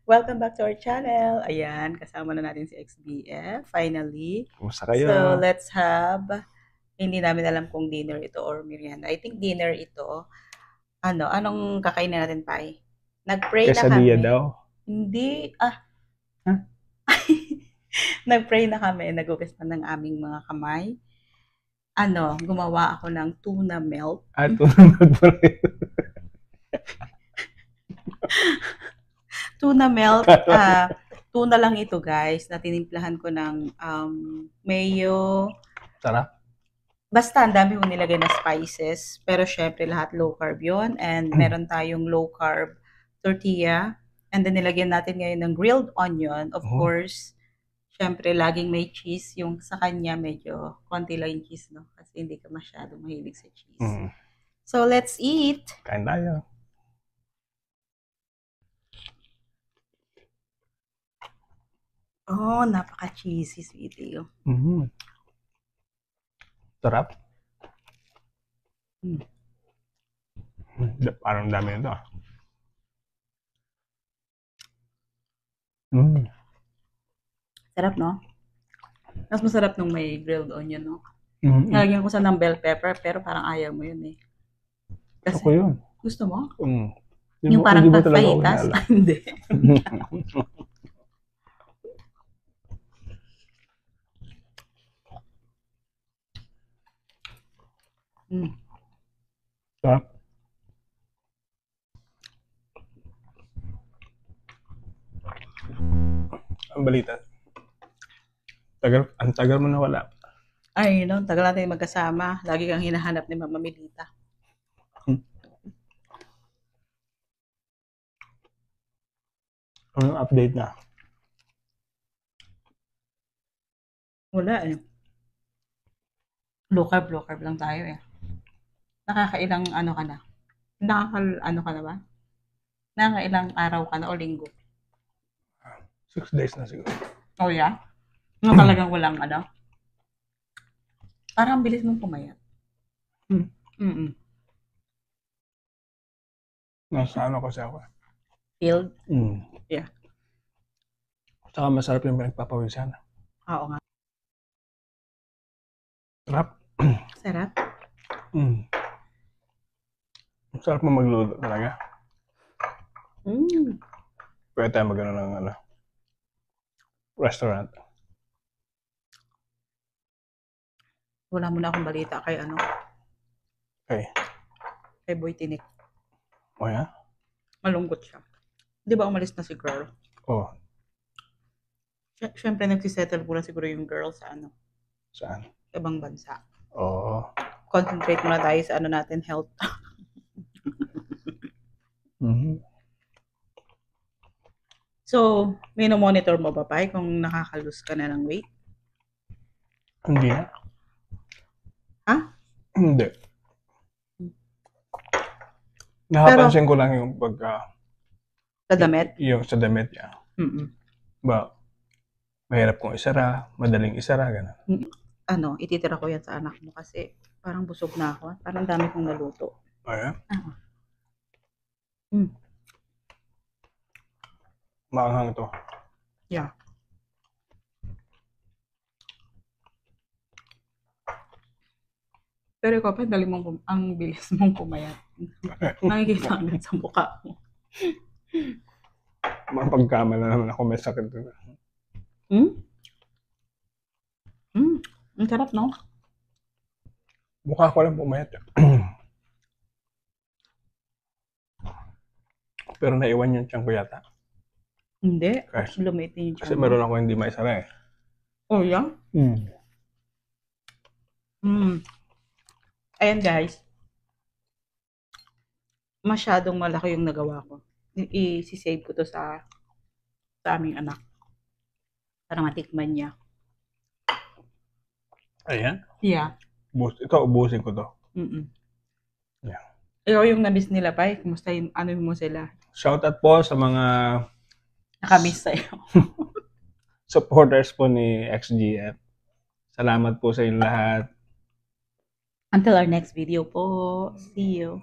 Welcome back to our channel. Ayan, kasama na natin si XBF, finally. Kumusta So, kayo? let's have, hindi namin alam kung dinner ito or merienda. I think dinner ito. Anong kakainin natin, Pai? Nag-pray na Quesadilla kami. daw. Hindi, Huh? nag-pray na kami, nagugas na ng aming mga kamay. Gumawa ako ng tuna melt. Tunod pa rin. Tuna melt, tuna lang ito guys, na tinimplahan ko ng mayo. Sarap. Basta ang dami kong nilagay na spices, pero syempre lahat low carb yun. And meron tayong low carb tortilla. And then nilagyan natin ngayon ng grilled onion. Of course, syempre laging may cheese. Yung sa kanya medyo konti lang yung cheese, no? Kasi hindi ka masyadong mahilig sa cheese. So let's eat! Kain tayo. Oh, napaka-cheesy, sweetie. Sarap. Mm. Parang dami nito. Sarap, no? Mas masarap nung may grilled onion, no? Nalagyan ko sa ng bell pepper, pero parang ayaw mo yun eh. Kasi, Ako yun. gusto mo? Hindi Yung mo- parang hindi mo talaga ako pagpahitas? inaalala. Hindi. Sarap. Ang balita. Ang tagal mo nawala. Ay, no, tagal natin magkasama. Lagi kang hinahanap ni Mama Melita. Anong update na? Wala eh. Low carb lang tayo eh. Nakakailang ano ka na? Ano ka na ba? Nakakailang araw ka na o linggo? 6 days na siguro. Oh yeah? No, talagang walang ano? Parang bilis mong pumayat. Nasa ano kasi ako. Filled? Yeah. Saka masarap yung pinagpapawisan. Oo nga. Sarap. Sarap? Sarap mo magluto talaga. Pwede tayo magano ng restaurant. Wala mo na akong balita kay ano? Kay Boy Tinik. Oh yeah? Malungkot siya. Di ba umalis na si girl? Oh. Siyempre nagsisettle muna siguro yung girl sa ano? Saan? Ibang bansa. Oo. Concentrate muna tayo sa ano natin, health. So, may monitor mo ba pa kung nakaka-lose ka na ng weight? Hindi na. Ha? Hindi. Nakapansin ko lang yung pagka sa damit? Yung sa damit niya. Ba, mahirap kong isara, madaling isara, gano'n. Ititira ko yan sa anak mo kasi parang busog na ako. Parang dami kong naluto. Oh, yeah? Maanghang to. Yeah. Pero ikaw pa, ang bilis mong pumayat. Nakikita agad sa mukha mo. Mapagkamala naman ako, may sakit doon. Ang sarap, no? Mukha ko lang pumayat. Pero naiwan yung tiyan ko yata. Hindi. Lumitin yung tiyan. Kasi meron ako hindi maisara eh. Oh, yeah? Ayan guys. Masyadong malaki yung nagawa ko. I-save ko to sa aming anak. Para matikman niya. Ayan? Yeah. Ito, ubusin ko to. Yeah. Ikaw yung na-miss nila pa eh. Kumusta yung ano mo sila? Shout out po sa mga nakamiss sa'yo. Supporters po ni XGF. Salamat po sa inyong lahat. Until our next video po. See you.